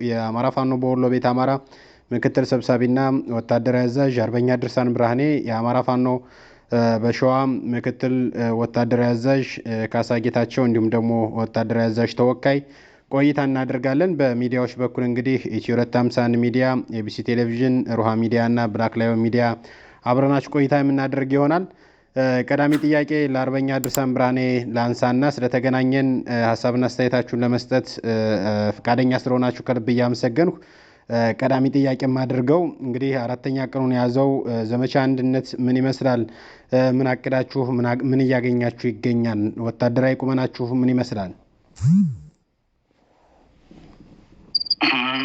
የአማራ ፋኖ በወሎ ቤት አማራ ምክትል ሰብሳቢና ወታደራዊ አዛዥ አርበኛ ድርሳን ብርሃኔ፣ የአማራ ፋኖ በሸዋ ምክትል ወታደራዊ አዛዥ ካሳ ጌታቸው እንዲሁም ደግሞ ወታደራዊ አዛዥ ተወካይ ቆይታ እናደርጋለን። በሚዲያዎች በኩል እንግዲህ ኢትዮ 251 ሚዲያ፣ ኤቢሲ ቴሌቪዥን፣ ሩሃ ሚዲያ እና ብላክ ላዮን ሚዲያ አብረናችሁ ቆይታ የምናደርግ ይሆናል። ቀዳሚ ጥያቄ ለአርበኛ ድርሳን ብርሃኔ ላንሳና ስለተገናኘን ሀሳብና አስተያየታችሁን ለመስጠት ፈቃደኛ ስለሆናችሁ ከልብ እያመሰገንኩ ቀዳሚ ጥያቄ የማደርገው እንግዲህ አራተኛ ቀኑን የያዘው ዘመቻ አንድነት ምን ይመስላል? ምን አቅዳችሁ ምን እያገኛችሁ ይገኛል? ወታደራዊ ቁመናችሁ ምን ይመስላል?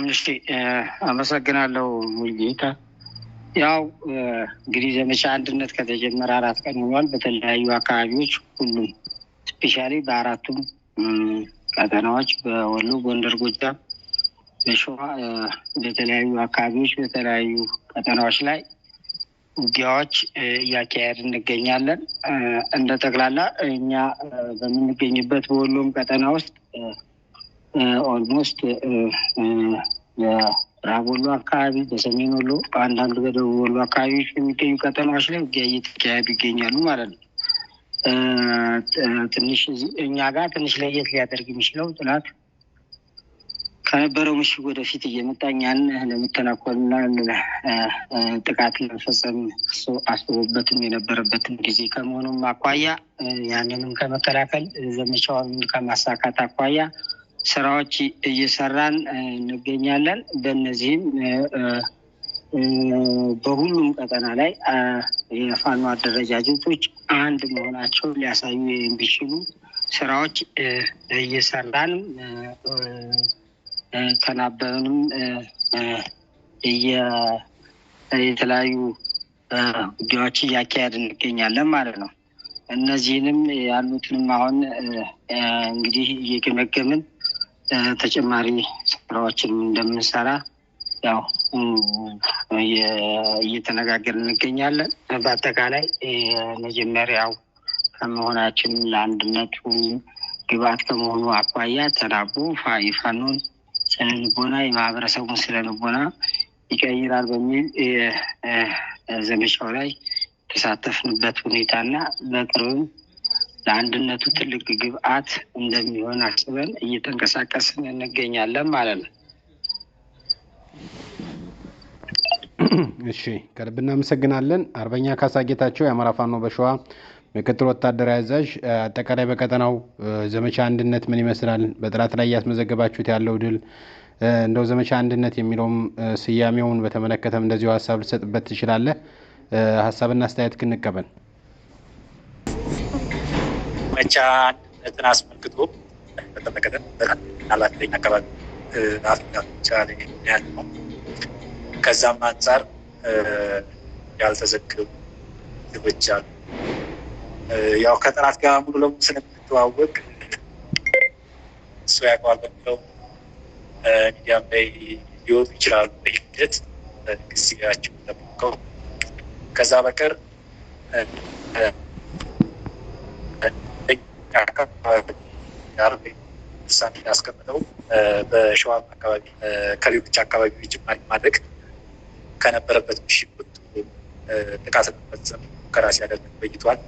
እሺ፣ አመሰግናለሁ ሙሉጌታ። ያው እንግዲህ ዘመቻ አንድነት ከተጀመረ 4 ቀን ሆኗል። በተለያዩ አካባቢዎች ሁሉም ስፔሻሊ በአራቱም ቀጠናዎች በወሎ፣ ጎንደር፣ ጎጃም፣ በሸዋ በተለያዩ አካባቢዎች በተለያዩ ቀጠናዎች ላይ ውጊያዎች እያካሄድ እንገኛለን። እንደ ጠቅላላ እኛ በምንገኝበት በወሎም ቀጠና ውስጥ ኦልሞስት በምዕራብ ወሎ አካባቢ፣ በሰሜን ወሎ፣ አንዳንድ በደቡብ ወሎ አካባቢዎች የሚገኙ ቀጠናዎች ላይ ውጊያ እየተካሄዱ ይገኛሉ ማለት ነው። ትንሽ እኛ ጋር ትንሽ ለየት ሊያደርግ የሚችለው ጥላት ከነበረው ምሽግ ወደፊት እየመጣ እኛን ለመተናኮልና ጥቃት ለመፈጸም አስቦበትም የነበረበትም ጊዜ ከመሆኑም አኳያ ያንንም ከመከላከል ዘመቻውን ከማሳካት አኳያ ስራዎች እየሰራን እንገኛለን። በእነዚህም በሁሉም ቀጠና ላይ የፋኖ አደረጃጀቶች አንድ መሆናቸው ሊያሳዩ የሚችሉ ስራዎች እየሰራን ተናበብንም የተለያዩ ውጊያዎች እያካሄድ እንገኛለን ማለት ነው። እነዚህንም ያሉትንም አሁን እንግዲህ እየገመገምን ተጨማሪ ስራዎችን እንደምንሰራ ያው እየተነጋገርን እንገኛለን። በአጠቃላይ መጀመሪያው ከመሆናችን ለአንድነቱ ግብአት ከመሆኑ አኳያ ተናቦ ፋኖን ስነልቦና የማህበረሰቡን ስነልቦና ይቀይራል በሚል ዘመቻው ላይ የተሳተፍንበት ሁኔታና በቅርብም ለአንድነቱ ትልቅ ግብአት እንደሚሆን አስበን እየተንቀሳቀስን እንገኛለን ማለት ነው። እሺ፣ ከልብ እናመሰግናለን። አርበኛ ካሳ ጌታቸው የአማራ ፋኖ በሸዋ ምክትል ወታደራዊ አዛዥ፣ አጠቃላይ በቀጠናው ዘመቻ አንድነት ምን ይመስላል? በጠላት ላይ እያስመዘገባችሁት ያለው ድል እንደው ዘመቻ አንድነት የሚለውም ስያሜውን በተመለከተም እንደዚሁ ሀሳብ ልሰጥበት ትችላለህ? ሀሳብና አስተያየት ክንቀበል። ዘመቻ አንድነትን አስመልክቶ በተመለከተ አላተኛ አካባቢ አፍሪካ ብቻ ላይ ያለ ነው። ከዛም አንጻር ያልተዘገቡ ግቦች አሉ። ያው ከጠላት ጋር ሙሉ ለሙሉ ስለምንተዋወቅ እሱ ያውቀዋል በሚለው ሚዲያም ላይ ሊወጡ ይችላሉ። በሂደት ጊዜያቸው ጠብቀው ከዛ በቀር ሳሚ ያስቀምጠው በሸዋም አካባቢ ከሌሎች አካባቢዎች ጭማሪ ማድረግ ከነበረበት ምሽግ ወጥቶ ጥቃት ለመፈጸም ሙከራ ሲያደርግ ቆይቷል።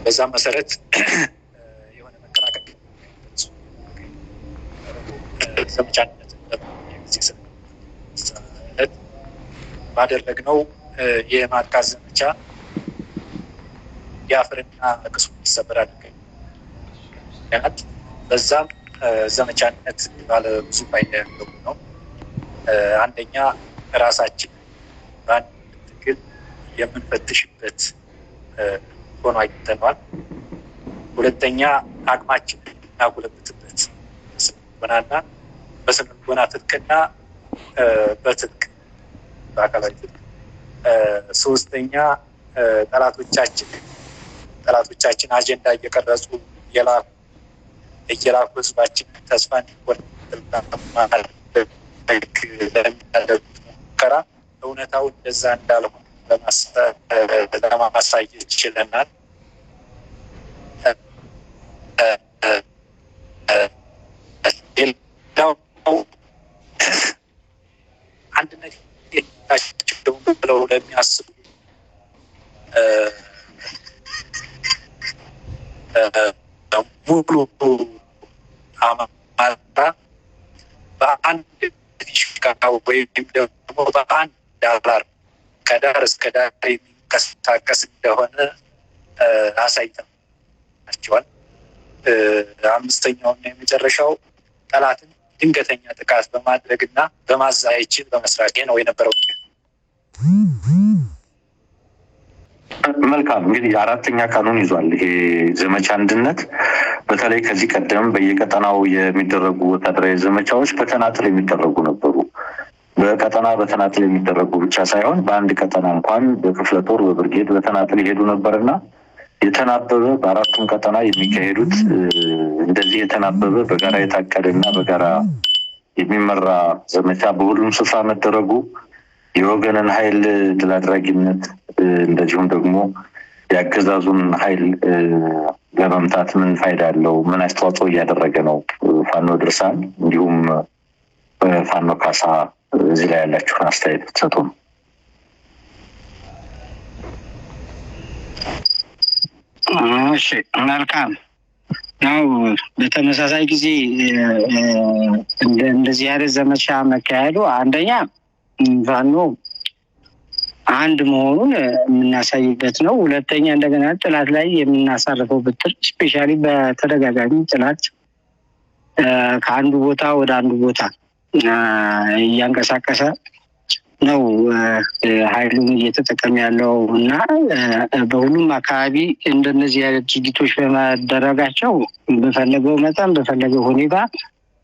በዛም መሰረት የሆነ መከላከል ዘመቻነት ባደረግነው የማጥቃት ዘመቻ የአፈርና ቅሱ እንዲሰበር አድርገን በዛም ዘመቻነት ባለ ብዙ ፋይዳ ያለው ነው። አንደኛ ራሳችን በአንድ ትግል የምንፈትሽበት ሆኖ አይተነዋል። ሁለተኛ አቅማችንን እናጎለብትበት ስነልቦናና በስነልቦና ትጥቅና በትጥቅ በአካላዊ ትጥቅ። ሶስተኛ ጠላቶቻችን አጀንዳ እየቀረጹ እየላኩ ህዝባችን ተስፋ እንዲቆርጥ ለሚያደርጉት ሙከራ እውነታው እንደዛ እንዳልሆነ ለማሳየት ይችለናል። ሌላው ብለው ለሚያስቡ ሙሉ አማራ በአንድ ዲሽቃ ወይም ደግሞ በአንድ ዳር ከዳር እስከ ዳር የሚንቀሳቀስ እንደሆነ አሳይተናቸዋል። አምስተኛውና የመጨረሻው ጠላትን ድንገተኛ ጥቃት በማድረግና በማዛይችን በመስራት ነው የነበረው። መልካም እንግዲህ አራተኛ ቀኑን ይዟል ይሄ ዘመቻ አንድነት። በተለይ ከዚህ ቀደም በየቀጠናው የሚደረጉ ወታደራዊ ዘመቻዎች በተናጥል የሚደረጉ ነበሩ። በተናጥል የሚደረጉ ብቻ ሳይሆን በአንድ ቀጠና እንኳን በክፍለ ጦር በብርጌድ በተናጥል ይሄዱ ነበርና የተናበበ በአራቱም ቀጠና የሚካሄዱት እንደዚህ የተናበበ በጋራ የታቀደና በጋራ የሚመራ ዘመቻ በሁሉም ስፍራ መደረጉ የወገንን ኃይል ድል አድራጊነት እንደዚሁም ደግሞ የአገዛዙን ኃይል ለመምታት ምን ፋይዳ አለው? ምን አስተዋጽኦ እያደረገ ነው ፋኖ ድርሳን እንዲሁም ፋኖ ካሳ እዚህ ላይ ያላችሁን አስተያየት ትሰጡ ነው። እሺ መልካም። ያው በተመሳሳይ ጊዜ እንደዚህ አይነት ዘመቻ መካሄዱ አንደኛ ፋኖ አንድ መሆኑን የምናሳይበት ነው። ሁለተኛ እንደገና ጥላት ላይ የምናሳርፈው ብትር ስፔሻሊ በተደጋጋሚ ጥላት ከአንዱ ቦታ ወደ አንዱ ቦታ እያንቀሳቀሰ ነው ኃይሉን እየተጠቀመ ያለው እና በሁሉም አካባቢ እንደነዚህ አይነት ድርጊቶች በማደረጋቸው በፈለገው መጠን በፈለገው ሁኔታ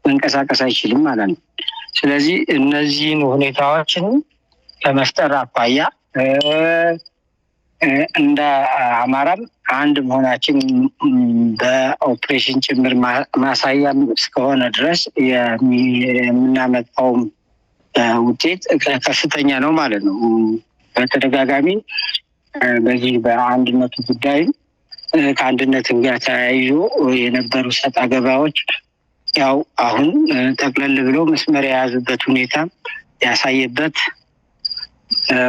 መንቀሳቀስ አይችልም ማለት ነው። ስለዚህ እነዚህን ሁኔታዎችን ከመፍጠር አኳያ እንደ አማራም አንድ መሆናችን በኦፕሬሽን ጭምር ማሳያም እስከሆነ ድረስ የምናመጣውም ውጤት ከፍተኛ ነው ማለት ነው። በተደጋጋሚ በዚህ በአንድነቱ ጉዳይ ከአንድነትም ጋር ተያይዞ የነበሩ ሰጣ ገባዎች ያው አሁን ጠቅለል ብለው መስመር የያዙበት ሁኔታ ያሳየበት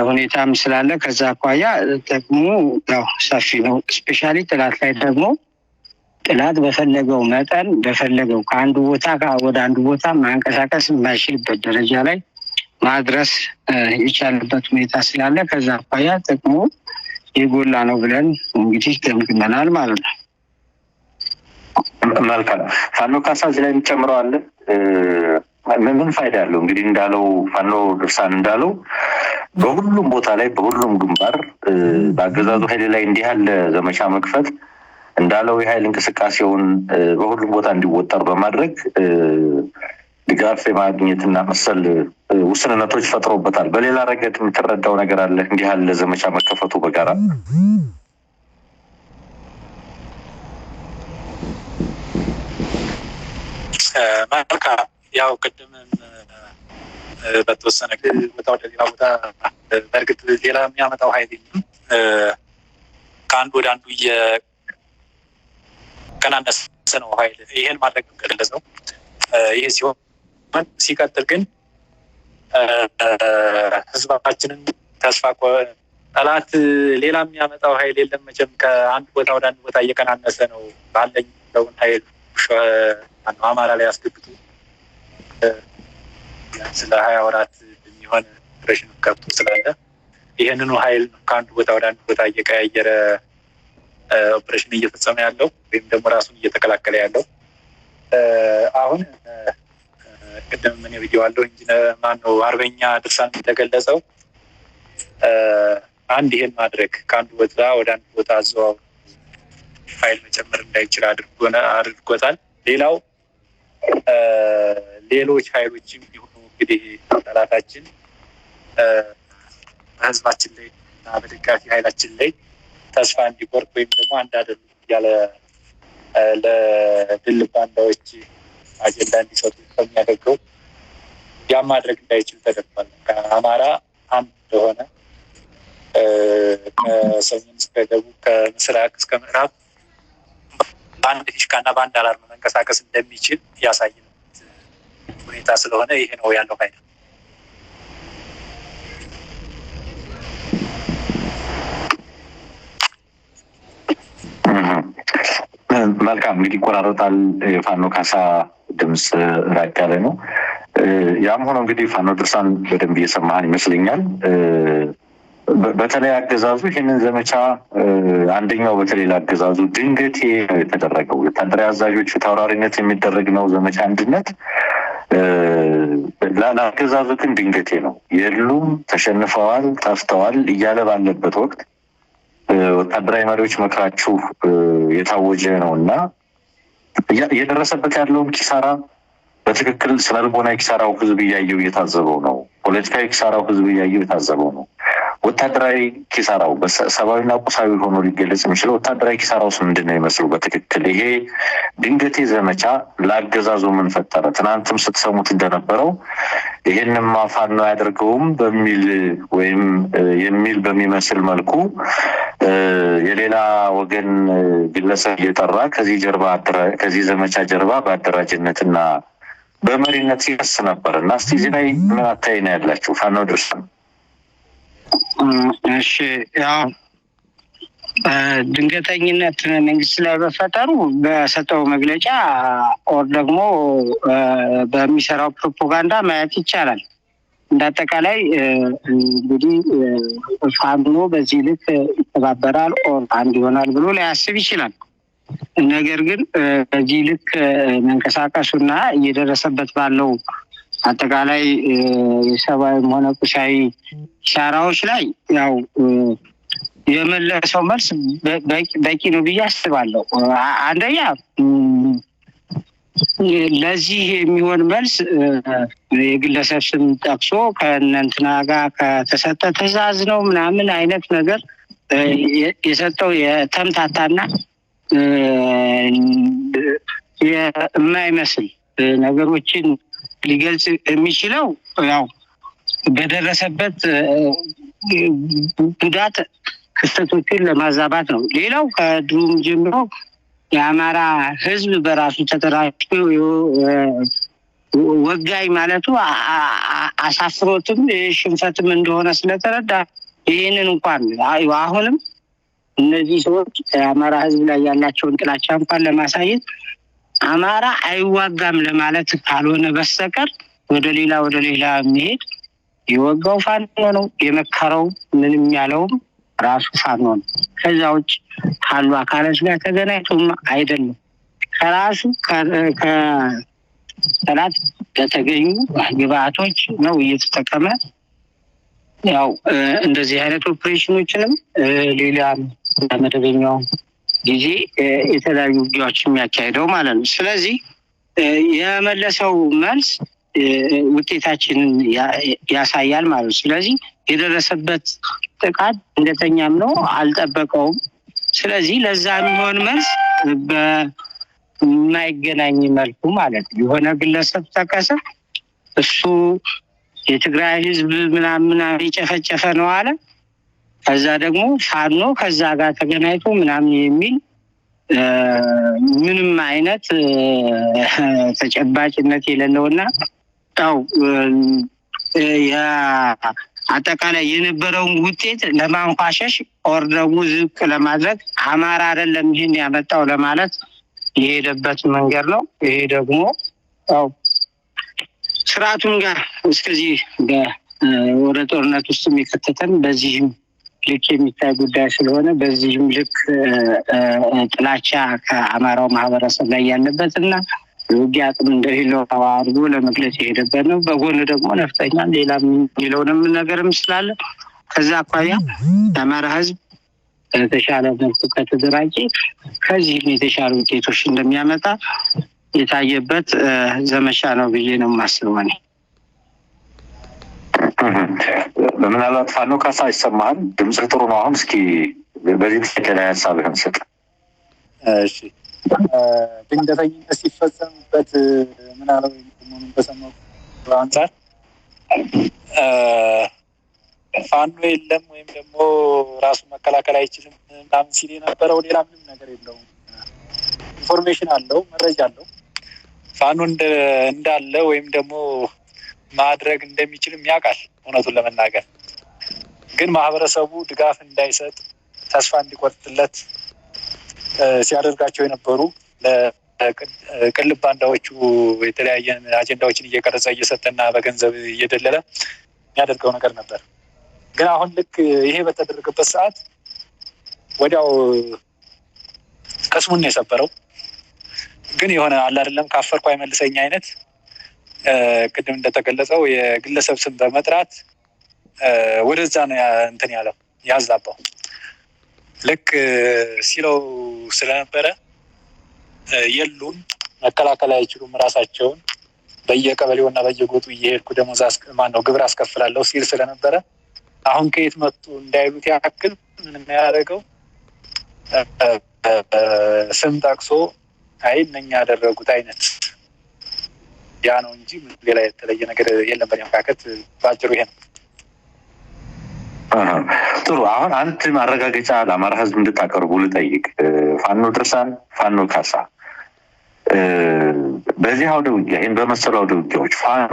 ሁኔታም ስላለ ከዛ አኳያ ጥቅሙ ያው ሰፊ ነው። ስፔሻሊ ጥላት ላይ ደግሞ ጥላት በፈለገው መጠን በፈለገው ከአንዱ ቦታ ወደ አንዱ ቦታ ማንቀሳቀስ የማይችልበት ደረጃ ላይ ማድረስ የቻለበት ሁኔታ ስላለ ከዛ አኳያ ጥቅሙ የጎላ ነው ብለን እንግዲህ ገምግመናል ማለት ነው። መልካም ፋኖ ካሳ እዚህ ላይ የሚጨምረው አለ? ምን ፋይዳ ያለው እንግዲህ እንዳለው ፋኖ ድርሳን እንዳለው በሁሉም ቦታ ላይ በሁሉም ግንባር በአገዛዙ ኃይል ላይ እንዲህ ያለ ዘመቻ መክፈት እንዳለው የኃይል እንቅስቃሴውን በሁሉም ቦታ እንዲወጠር በማድረግ ድጋፍ የማግኘትና መሰል ውስንነቶች ፈጥሮበታል። በሌላ ረገድ የምትረዳው ነገር አለ እንዲህ ያለ ዘመቻ መከፈቱ በጋራ? መልካም ያው ቅድምም በተወሰነ ቦታ ወደ ሌላ ቦታ በእርግጥ ሌላ የሚያመጣው ኃይል ከአንዱ ወደ አንዱ እየቀናነሰ ነው ኃይል። ይሄን ማድረግ ገለጸው። ይሄ ሲሆን ሲቀጥል ግን ህዝባችንን ተስፋ ጠላት ሌላ የሚያመጣው ኃይል የለም መቼም ከአንድ ቦታ ወደ አንድ ቦታ እየቀናነሰ ነው ባለኝ ለውን ኃይል አማራ ላይ አስገብቶ ስለ 20 ወራት የሚሆን ኦፕሬሽን ከብቶ ስላለ ይህንኑ ኃይል ከአንድ ቦታ ወደ አንድ ቦታ እየቀያየረ ኦፕሬሽን እየፈጸመ ያለው ወይም ደግሞ ራሱን እየተከላከለ ያለው። አሁን ቅድም ምን ቪዲዮ አለው ኢንጂነር ማነው አርበኛ ድርሳን እንደገለጸው አንድ ይሄን ማድረግ ከአንድ ቦታ ወደ አንድ ቦታ አዘዋውሮ ፋይል መጨመር እንዳይችል አድርጎታል። ሌላው ሌሎች ኃይሎችም ቢሆኑ እንግዲህ ጠላታችን በህዝባችን ላይ እና በደጋፊ ኃይላችን ላይ ተስፋ እንዲቆርጥ ወይም ደግሞ አንድ አይደለም እያለ ለድል ባንዳዎች አጀንዳ እንዲሰጡ ከሚያደርገው ያም ማድረግ እንዳይችል ተደርጓል። ከአማራ አንድ እንደሆነ ከሰሜን እስከ ደቡብ ከምስራቅ እስከ ምዕራብ በአንድ ፊሽካና በአንድ አላርም መንቀሳቀስ እንደሚችል ያሳየን ሁኔታ ስለሆነ ይሄ ነው ያለው ኃይል። መልካም እንግዲህ ይቆራረጣል። የፋኖ ካሳ ድምፅ ራቅ ያለ ነው። ያም ሆኖ እንግዲህ ፋኖ ድርሳን በደንብ እየሰማህን ይመስለኛል። በተለይ አገዛዙ ይህንን ዘመቻ አንደኛው በተለይ ለአገዛዙ ድንገቴ ነው የተደረገው። ወታደራዊ አዛዦቹ ተወራሪነት የሚደረግ ነው ዘመቻ አንድነት። ለአገዛዙ ግን ድንገቴ ነው። የሉም፣ ተሸንፈዋል፣ ጠፍተዋል እያለ ባለበት ወቅት ወታደራዊ መሪዎች መክራችሁ የታወጀ ነው እና እየደረሰበት ያለውን ኪሳራ በትክክል ስነልቦናዊ ኪሳራው ህዝብ እያየው እየታዘበው ነው። ፖለቲካዊ ኪሳራው ህዝብ እያየው የታዘበው ነው። ወታደራዊ ኪሳራው በሰብአዊና ቁሳዊ ሆኖ ሊገለጽ የሚችለው ወታደራዊ ኪሳራውስ ምንድን ነው ይመስሉ? በትክክል ይሄ ድንገቴ ዘመቻ ለአገዛዙ ምን ፈጠረ? ትናንትም ስትሰሙት እንደነበረው ይሄንማ ፋኖ አያደርገውም በሚል ወይም የሚል በሚመስል መልኩ የሌላ ወገን ግለሰብ እየጠራ ከዚህ ዘመቻ ጀርባ በአደራጅነትና በመሪነት ሲከስ ነበር እና እስቲ እዚህ ላይ ምን አታይ ነው ያላችሁ? ፋኖ ድርሳን። እሺ፣ ያው ድንገተኝነት መንግስት ላይ በፈጠሩ በሰጠው መግለጫ ኦር ደግሞ በሚሰራው ፕሮፓጋንዳ ማየት ይቻላል። እንዳጠቃላይ እንግዲህ ፋኖ በዚህ ልክ ይተባበራል ኦር አንድ ይሆናል ብሎ ሊያስብ ይችላል። ነገር ግን በዚህ ልክ መንቀሳቀሱና እየደረሰበት ባለው አጠቃላይ የሰብአዊም ሆነ ቁሳዊ ኪሳራዎች ላይ ያው የመለሰው መልስ በቂ ነው ብዬ አስባለሁ። አንደኛ ለዚህ የሚሆን መልስ የግለሰብ ስም ጠቅሶ ከእነንትና ጋር ከተሰጠ ትዕዛዝ ነው ምናምን አይነት ነገር የሰጠው የተምታታና የማይመስል ነገሮችን ሊገልጽ የሚችለው ያው በደረሰበት ጉዳት ክስተቶችን ለማዛባት ነው። ሌላው ከድሮም ጀምሮ የአማራ ሕዝብ በራሱ ተደራጅቶ ወጋኝ ማለቱ አሳፍሮትም ሽንፈትም እንደሆነ ስለተረዳ ይህንን እንኳን አሁንም እነዚህ ሰዎች የአማራ ሕዝብ ላይ ያላቸውን ጥላቻ እንኳን ለማሳየት አማራ አይዋጋም ለማለት ካልሆነ በስተቀር ወደ ሌላ መሄድ የወጋው ፋኖ ነው፣ የመከረው ምንም ያለውም ራሱ ፋኖ ነው። ከዛ ውጭ ካሉ አካሎች ጋር ተገናኝቶም አይደለም። ከራሱ ከጠላት በተገኙ ግብአቶች ነው እየተጠቀመ ያው እንደዚህ አይነት ኦፕሬሽኖችንም ሌላ መደበኛው ጊዜ የተለያዩ ውጊያዎች የሚያካሄደው ማለት ነው። ስለዚህ የመለሰው መልስ ውጤታችንን ያሳያል ማለት ነው። ስለዚህ የደረሰበት ጥቃት እንደተኛም ነው፣ አልጠበቀውም። ስለዚህ ለዛ የሚሆን መልስ በማይገናኝ መልኩ ማለት ነው የሆነ ግለሰብ ጠቀሰ፣ እሱ የትግራይ ህዝብ ምናምን የጨፈጨፈ ነው አለ። ከዛ ደግሞ ፋኖ ከዛ ጋር ተገናኝቶ ምናምን የሚል ምንም አይነት ተጨባጭነት የሌለውና ያው አጠቃላይ የነበረውን ውጤት ለማንቋሸሽ ኦር ደግሞ ዝቅ ለማድረግ አማራ አይደለም ይህን ያመጣው ለማለት የሄደበት መንገድ ነው። ይሄ ደግሞ ያው ስርዓቱን ጋር እስከዚህ ወደ ጦርነት ውስጥ የሚከተተን በዚህም ልክ የሚታይ ጉዳይ ስለሆነ በዚህም ልክ ጥላቻ ከአማራው ማህበረሰብ ላይ ያለበት እና የውጊያ አቅም እንደሌለው አድርጎ ለመግለጽ የሄደበት ነው። በጎን ደግሞ ነፍጠኛም ሌላውንም ነገርም ስላለ ከዛ አኳያ የአማራ ህዝብ የተሻለ መልኩ ከተደራጀ ከዚህም የተሻሉ ውጤቶች እንደሚያመጣ የታየበት ዘመቻ ነው ብዬ ነው የማስበው። ምናልባት ፋኖ ካሳ ይሰማሃል? ድምፅህ ጥሩ ነው። አሁን እስኪ በዚህ ጥያቄ ላይ ሀሳብህን ስጥ። እሺ፣ ድንገተኝነት ሲፈጸምበት ምናለው በሰማው አንጻር ፋኖ የለም ወይም ደግሞ ራሱን መከላከል አይችልም ምናምን ሲል የነበረው ሌላ ምንም ነገር የለውም። ኢንፎርሜሽን አለው፣ መረጃ አለው። ፋኖ እንዳለ ወይም ደግሞ ማድረግ እንደሚችልም ያውቃል። እውነቱን ለመናገር ግን ማህበረሰቡ ድጋፍ እንዳይሰጥ፣ ተስፋ እንዲቆርጥለት ሲያደርጋቸው የነበሩ ቅልብ ባንዳዎቹ የተለያየ አጀንዳዎችን እየቀረጸ እየሰጠና በገንዘብ እየደለለ የሚያደርገው ነገር ነበር። ግን አሁን ልክ ይሄ በተደረገበት ሰዓት ወዲያው ቅስሙን ነው የሰበረው። ግን የሆነ አለ አይደለም ካፈርኩ አይመልሰኝ አይነት ቅድም እንደተገለጸው የግለሰብ ስም በመጥራት ወደዛ ነው እንትን ያለው ያዛባው። ልክ ሲለው ስለነበረ የሉም መከላከል አይችሉም ራሳቸውን በየቀበሌውና በየጎጡ እየሄድኩ ደሞዝ ግብር አስከፍላለሁ ሲል ስለነበረ አሁን ከየት መጡ እንዳይሉት ያክል ምን ያደረገው ስም ጠቅሶ አይ እነኛ ያደረጉት አይነት ያ ነው እንጂ ሌላ የተለየ ነገር የለም። በመካከት ባጭሩ ይሄ ነው። ጥሩ። አሁን አንድ ማረጋገጫ ለአማራ ሕዝብ እንድታቀርቡ ልጠይቅ። ፋኖ ድርሳን፣ ፋኖ ካሳ በዚህ አውደ ውጊያ ይህን በመሰሉ አውደ ውጊያዎች ፋኖ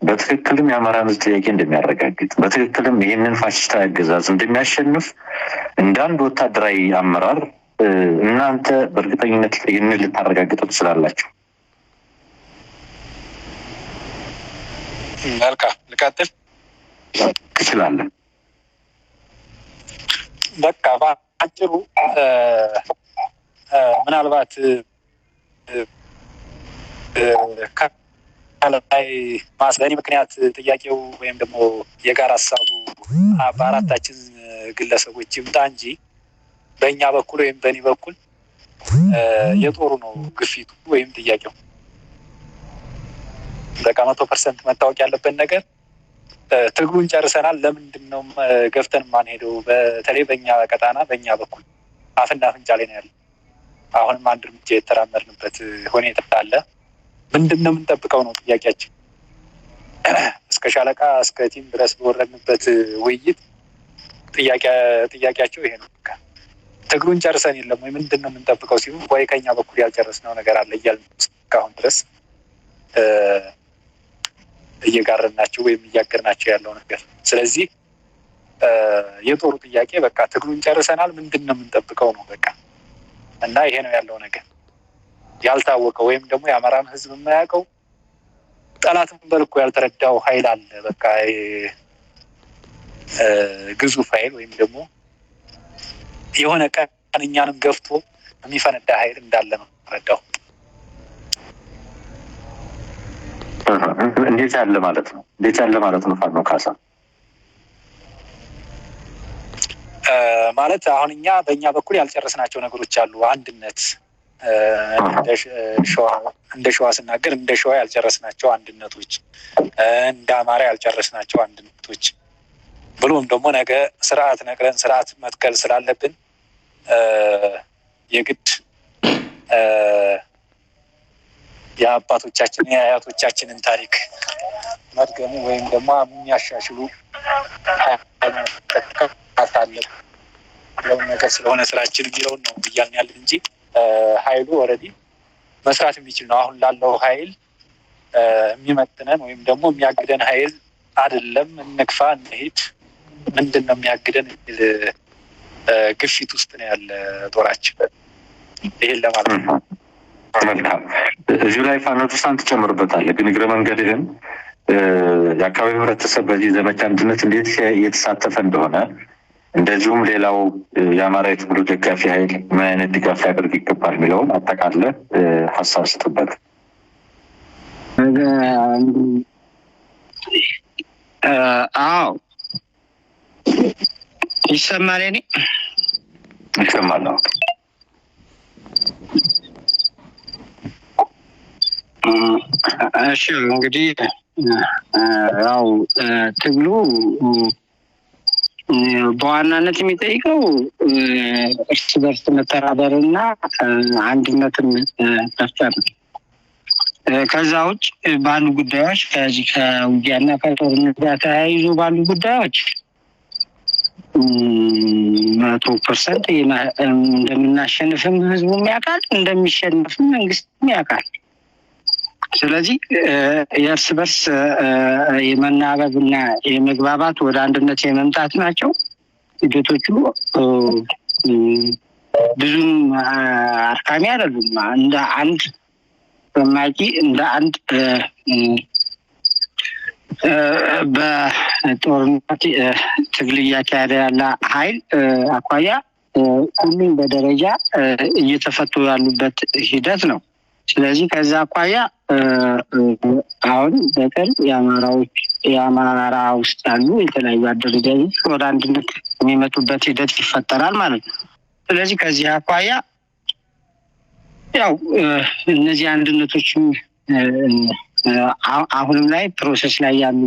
በትክክልም የአማራን ሕዝብ ጥያቄ እንደሚያረጋግጥ በትክክልም ይህንን ፋሽስታዊ አገዛዝ እንደሚያሸንፍ እንደ አንድ ወታደራዊ አመራር እናንተ በእርግጠኝነት ይህንን ልታረጋግጡ ትችላላችሁ? መልካም፣ ልቀጥል? ትችላለህ። በቃ በአጭሩ ምናልባት ከላይ በእኔ ምክንያት ጥያቄው ወይም ደግሞ የጋራ ሀሳቡ በአራታችን ግለሰቦች ይምጣ እንጂ በእኛ በኩል ወይም በእኔ በኩል የጦሩ ነው ግፊቱ ወይም ጥያቄው። በቃ 100% መታወቅ ያለበት ነገር ትግሉን ጨርሰናል። ለምንድን ነው ገፍተን ማንሄደው? በተለይ በእኛ ቀጣና በእኛ በኩል አፍና አፍንጫ ላይ ነው ያለው። አሁንም አንድ እርምጃ የተራመድንበት ሁኔታ አለ። ምንድን ነው የምንጠብቀው ነው ጥያቄያችን። እስከ ሻለቃ እስከ ቲም ድረስ በወረድንበት ውይይት ጥያቄያቸው ይሄ ነው። ትግሉን ጨርሰን የለም ወይ ምንድን ነው የምንጠብቀው ሲሉ ወይ ከኛ በኩል ያልጨረስነው ነገር አለ እያልን እስካሁን ድረስ እየጋረድናቸው ወይም እያገርናቸው ያለው ነገር። ስለዚህ የጦሩ ጥያቄ በቃ ትግሉን ጨርሰናል፣ ምንድን ነው የምንጠብቀው ነው በቃ። እና ይሄ ነው ያለው ነገር። ያልታወቀው ወይም ደግሞ የአማራን ሕዝብ የማያውቀው ጠላትም በልኩ ያልተረዳው ኃይል አለ። በቃ ግዙፍ ኃይል ወይም ደግሞ የሆነ ቀን እኛንም ገፍቶ የሚፈነዳ ኃይል እንዳለ ነው ተረዳው። እንዴት ያለ ማለት ነው? እንዴት ያለ ማለት ነው? ፋኖ ካሳ ማለት አሁን እኛ በእኛ በኩል ያልጨረስናቸው ነገሮች አሉ። አንድነት እንደ ሸዋ ስናገር እንደ ሸዋ ያልጨረስናቸው አንድነቶች፣ እንደ አማራ ያልጨረስናቸው አንድነቶች ብሎም ደግሞ ነገ ስርዓት ነቅለን ስርዓት መትከል ስላለብን የግድ የአባቶቻችን የአያቶቻችንን ታሪክ መድገሙ ወይም ደግሞ የሚያሻሽሉ አለ ለውን ነገር ስለሆነ ስራችን የሚለውን ነው እያልን ያለን እንጂ ኃይሉ ኦልሬዲ መስራት የሚችል ነው። አሁን ላለው ኃይል የሚመጥነን ወይም ደግሞ የሚያግደን ኃይል አይደለም። እንግፋ እንሂድ፣ ምንድን ነው የሚያግደን የሚል ግፊት ውስጥ ነው ያለ ጦራችን። ይሄን ለማለት ነው። መልካም። እዚሁ ላይ ፋኖ ድርሳን ትጨምርበታለህ። ግን እግረ መንገድህን የአካባቢ ህብረተሰብ በዚህ ዘመቻ አንድነት እንዴት እየተሳተፈ እንደሆነ እንደዚሁም ሌላው የአማራ የትግሉ ደጋፊ ኃይል ምን አይነት ድጋፍ ሊያደርግ ይገባል የሚለውን አጠቃለህ ሀሳብ ስጥበት። አዎ ይሰማል። እኔ ይሰማል። እሺ እንግዲህ ያው ትግሉ በዋናነት የሚጠይቀው እርስ በርስ መተባበርና አንድነትን መፍጠር ነው። ከዛ ውጭ ባሉ ጉዳዮች ከዚህ ከውጊያና ከጦርነት ጋር ተያይዞ ባሉ ጉዳዮች 100% እንደምናሸንፍም ህዝቡም ያውቃል፣ እንደሚሸነፍም መንግስትም ያውቃል። ስለዚህ የእርስ በርስ የመናበብና የመግባባት ወደ አንድነት የመምጣት ናቸው ሂደቶቹ ብዙም አድካሚ አይደሉም። እንደ አንድ በማቂ እንደ አንድ በጦርነት ትግል እያካሄደ ያለ ኃይል አኳያ ሁሉም በደረጃ እየተፈቱ ያሉበት ሂደት ነው። ስለዚህ ከዛ አኳያ አሁን በቅርብ የአማራ ውስጥ ያሉ የተለያዩ አደረጃጀቶች ወደ አንድነት የሚመጡበት ሂደት ይፈጠራል ማለት ነው። ስለዚህ ከዚህ አኳያ ያው እነዚህ አንድነቶችም አሁንም ላይ ፕሮሰስ ላይ ያሉ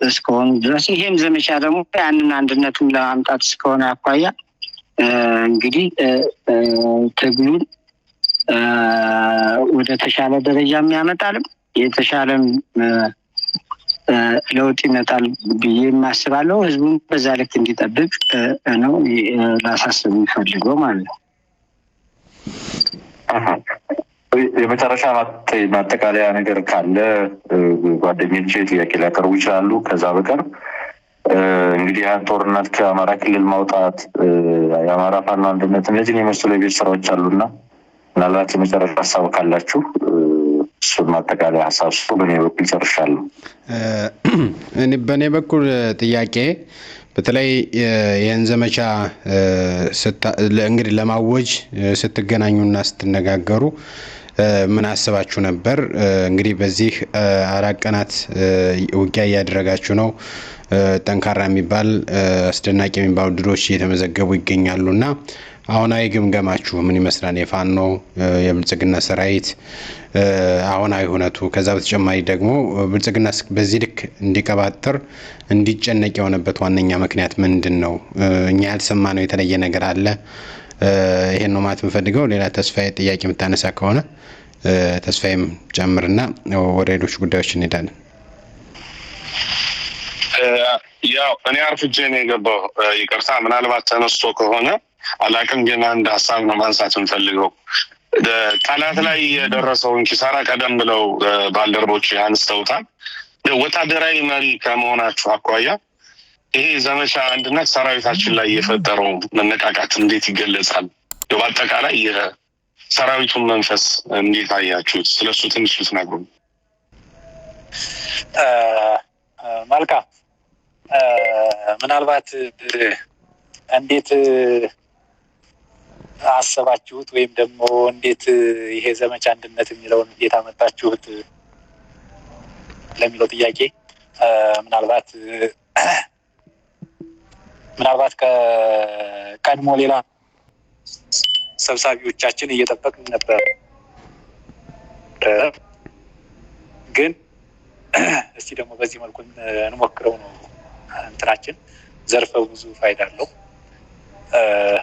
እስከሆኑ ድረስ ይሄም ዘመቻ ደግሞ ያንን አንድነቱን ለማምጣት እስከሆነ አኳያ እንግዲህ ትግሉን ወደ ተሻለ ደረጃም ያመጣልም የተሻለም ለውጥ ይመጣል ብዬ የማስባለው ህዝቡን በዛ ልክ እንዲጠብቅ ነው ላሳስብ የሚፈልገው ማለት ነው። የመጨረሻ ማጠቃለያ ነገር ካለ ጓደኞቼ ጥያቄ ሊያቀርቡ ይችላሉ። ከዛ በቀር እንግዲህ ያን ጦርነት ከአማራ ክልል ማውጣት የአማራ ፋኖ አንድነት እነዚህን የመሰሉ የቤት ስራዎች አሉና ምናልባት የመጨረሻ ሀሳብ ካላችሁ እሱን ማጠቃለያ ሀሳብ እሱ በእኔ በኩል ጨርሻለሁ። በእኔ በኩል ጥያቄ በተለይ ይህን ዘመቻ እንግዲህ ለማወጅ ስትገናኙና ስትነጋገሩ ምን አስባችሁ ነበር? እንግዲህ በዚህ 4 ቀናት ውጊያ እያደረጋችሁ ነው። ጠንካራ የሚባል አስደናቂ የሚባሉ ድሎች እየተመዘገቡ ይገኛሉና አሁናዊ ግምገማችሁ ምን ይመስላል? የፋኖ የብልጽግና ሰራዊት አሁናዊ ሁነቱ፣ ከዛ በተጨማሪ ደግሞ ብልጽግና በዚህ ልክ እንዲቀባጥር እንዲጨነቅ የሆነበት ዋነኛ ምክንያት ምንድን ነው? እኛ ያልሰማነው የተለየ ነገር አለ? ይሄን ነው ማለት የምፈልገው። ሌላ ተስፋዬ ጥያቄ የምታነሳ ከሆነ ተስፋዬም ጨምርና ወደ ሌሎች ጉዳዮች እንሄዳለን። ያው እኔ አርፍጄ ነው የገባው፣ ይቅርታ ምናልባት ተነስቶ ከሆነ አላቅም። ግን አንድ ሀሳብ ነው ማንሳት እንፈልገው። ጠላት ላይ የደረሰውን ኪሳራ ቀደም ብለው ባልደረቦች አንስተውታል። ወታደራዊ መሪ ከመሆናችሁ አኳያ ይሄ ዘመቻ አንድነት ሰራዊታችን ላይ የፈጠረው መነቃቃት እንዴት ይገለጻል? በአጠቃላይ የሰራዊቱን መንፈስ እንዴት አያችሁት? ስለሱ ትንሽ ልትነግሩ። መልካም። ምናልባት እንዴት አሰባችሁት ወይም ደግሞ እንዴት ይሄ ዘመቻ አንድነት የሚለውን እንዴት አመጣችሁት ለሚለው ጥያቄ ምናልባት ከቀድሞ ሌላ ሰብሳቢዎቻችን እየጠበቅን ነበር፣ ግን እስቲ ደግሞ በዚህ መልኩ እንሞክረው ነው እንትናችን። ዘርፈ ብዙ ፋይዳ አለው።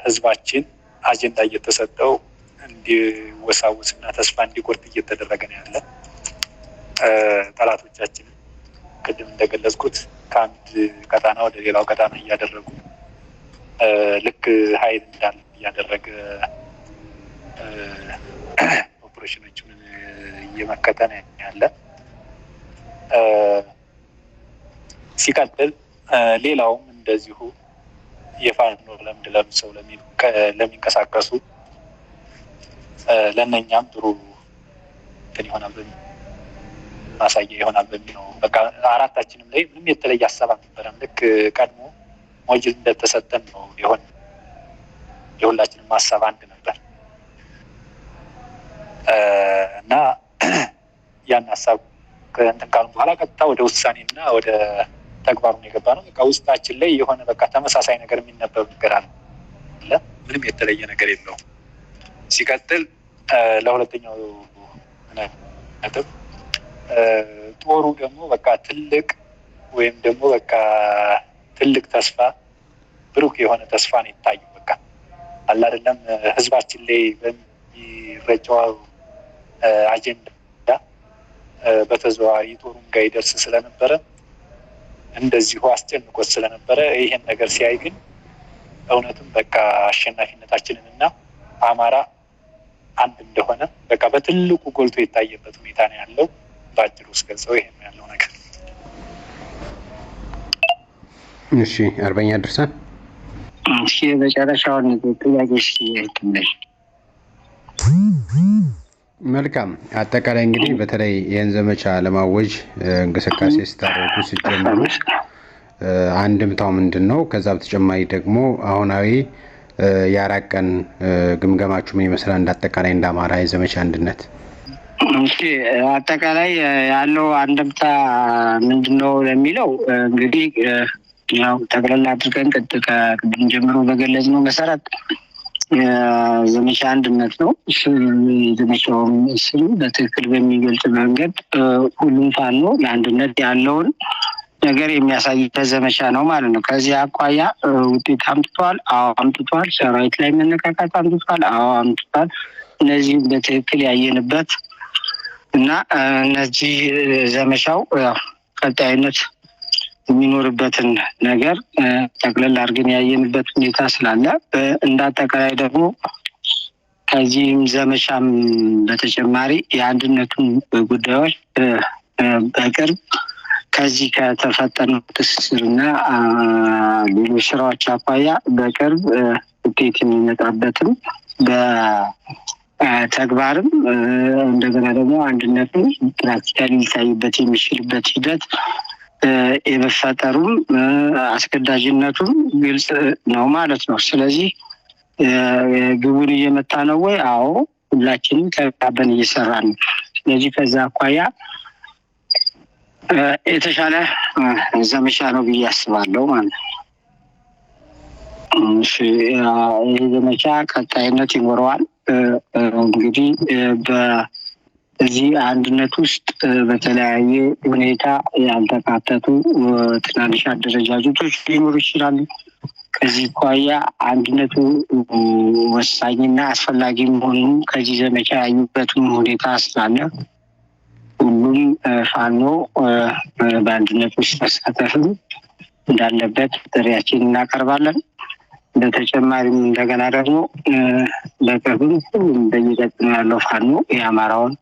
ህዝባችን አጀንዳ እየተሰጠው እንዲወሳወስና ተስፋ እንዲቆርጥ እየተደረገ ነው ያለ። ጠላቶቻችን ቅድም እንደገለጽኩት ከአንድ ቀጣና ወደ ሌላው ቀጣና እያደረጉ ልክ ኃይል እንዳለ እያደረገ ኦፕሬሽኖችን እየመከተ ነው ያለ። ሲቀጥል ሌላውም እንደዚሁ የፋኖ ለምድ ለብሰው ለሚንቀሳቀሱ ለእነኛም ጥሩ እንትን ይሆናል ማሳያ ይሆናል በሚል ነው። በቃ አራታችንም ላይ ምንም የተለየ ሀሳብ አልነበረም። ልክ ቀድሞ ሞጅል እንደተሰጠን ነው የሆነ የሁላችንም ሀሳብ አንድ ነበር እና ያን ሀሳብ ከእንትን ካሉ በኋላ ቀጥታ ወደ ውሳኔና ወደ ተግባሩን የገባ ነው። በቃ ውስጣችን ላይ የሆነ በቃ ተመሳሳይ ነገር የሚነበብ ነገር አለ። ምንም የተለየ ነገር የለውም። ሲቀጥል ለሁለተኛው ነጥብ ጦሩ ደግሞ በቃ ትልቅ ወይም ደግሞ በቃ ትልቅ ተስፋ ብሩክ የሆነ ተስፋ ነው ይታዩ። በቃ አለ አይደለም ህዝባችን ላይ በሚረጨው አጀንዳ በተዘዋዋሪ ጦሩን ጋር ይደርስ ስለነበረ እንደዚሁ አስጨንቆት ስለነበረ ይሄን ነገር ሲያይ ግን እውነትም በቃ አሸናፊነታችንን እና አማራ አንድ እንደሆነ በቃ በትልቁ ጎልቶ የታየበት ሁኔታ ነው ያለው። በአጭሩ ውስጥ ገልጸው ይሄ ነው ያለው ነገር። እሺ አርበኛ ድርሳን። እሺ በመጨረሻውን ጥያቄ ትንሽ መልካም አጠቃላይ እንግዲህ በተለይ ይህን ዘመቻ ለማወጅ እንቅስቃሴ ስታደርጉ ሲጀምሩ አንድምታው ምንድን ነው? ከዛ በተጨማሪ ደግሞ አሁናዊ የአራት ቀን ግምገማችሁ ምን ይመስላል? እንዳጠቃላይ እንደ አማራ የዘመቻ አንድነት እሺ አጠቃላይ ያለው አንድምታ ምንድን ነው ለሚለው እንግዲህ ያው ጠቅላላ አድርገን ከቅድም ጀምሮ በገለጽነው መሰረት ዘመቻ አንድነት ነው። ዘመቻውም ስም በትክክል በሚገልጽ መንገድ ሁሉም ፋኖ ለአንድነት ያለውን ነገር የሚያሳይበት ዘመቻ ነው ማለት ነው። ከዚህ አኳያ ውጤት አምጥቷል። አዎ አምጥቷል። ሰራዊት ላይ መነቃቃት አምጥቷል። አዎ አምጥቷል። እነዚህ በትክክል ያየንበት እና እነዚህ ዘመቻው ቀጣይነት የሚኖርበትን ነገር ጠቅለል አድርገን ያየንበት ሁኔታ ስላለ እንዳጠቃላይ ደግሞ ከዚህም ዘመቻም በተጨማሪ የአንድነቱን ጉዳዮች በቅርብ ከዚህ ከተፈጠነው ትስስርና ሌሎች ስራዎች አኳያ በቅርብ ውጤት የሚመጣበትም በተግባርም እንደገና ደግሞ አንድነቱን ፕራክቲካሊ ሊታይበት የሚችልበት ሂደት የመፈጠሩም አስገዳጅነቱም ግልጽ ነው ማለት ነው። ስለዚህ ግቡን እየመታ ነው ወይ? አዎ ሁላችንም ተባበን እየሰራን ነው። ስለዚህ ከዛ አኳያ የተሻለ ዘመቻ ነው ብዬ አስባለሁ ማለት ነው። ይህ ዘመቻ ቀጣይነት ይኖረዋል። እንግዲህ በዚህ አንድነት ውስጥ በተለያየ ሁኔታ ያልተካተቱ ትናንሽ አደረጃጀቶች ሊኖሩ ይችላሉ። ከዚህ አኳያ አንድነቱ ወሳኝና አስፈላጊ መሆኑን ከዚህ ዘመቻ ያዩበትም ሁኔታ ስላለ ሁሉም ፋኖ በአንድነት ውስጥ መሳተፍም እንዳለበት ጥሪያችን እናቀርባለን። በተጨማሪም እንደገና ደግሞ በቅርብም ሁሉም በየቀጥኖ ያለው ፋኖ የአማራውን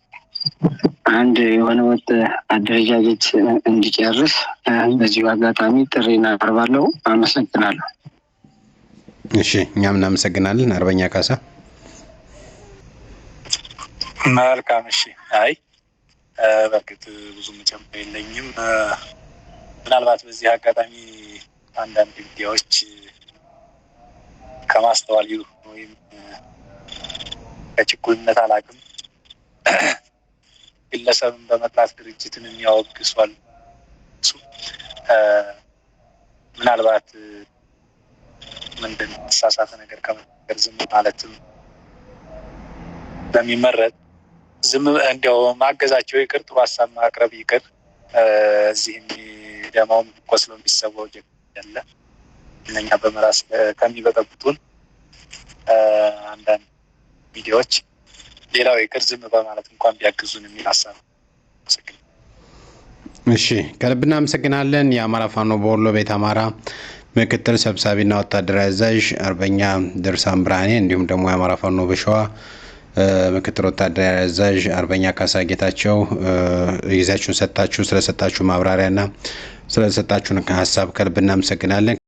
አንድ የሆነ ወጥ አደረጃጀት እንዲጨርስ በዚሁ አጋጣሚ ጥሪ እናቀርባለሁ። አመሰግናለሁ። እሺ እኛም እናመሰግናለን። አርበኛ ካሳ። መልካም። እሺ አይ በእርግጥ ብዙ መጨመር የለኝም። ምናልባት በዚህ አጋጣሚ አንዳንድ ሚዲያዎች ከማስተዋል ወይም ከችኩልነት አላውቅም ግለሰብን በመጥላት ድርጅትን የሚያወግሷል። ምናልባት ምንድን ተሳሳተ ነገር ከመናገር ዝም ማለትም በሚመረጥ ዝም እንዲያው ማገዛቸው ይቅር፣ ጥሩ ሀሳብ ማቅረብ ይቅር። እዚህ የሚደማው ቆስሎ የሚሰዋው ያለ እነኛ በመራስ ከሚበጠብጡን አንዳንድ ሚዲያዎች ሌላው ይቅር ዝም በማለት እንኳን ቢያግዙን የሚል ሀሳብ ነው። እሺ ከልብ እናመሰግናለን። የአማራ ፋኖ በወሎ ቤት አማራ ምክትል ሰብሳቢና ወታደራዊ አዛዥ አርበኛ ድርሳን ብርሃኔ እንዲሁም ደግሞ የአማራ ፋኖ በሸዋ ምክትል ወታደራዊ አዛዥ አርበኛ ካሳ ጌታቸው ጊዜያችሁን ሰጣችሁ ስለሰጣችሁ ማብራሪያና ስለሰጣችሁን ሀሳብ ከልብ እናመሰግናለን።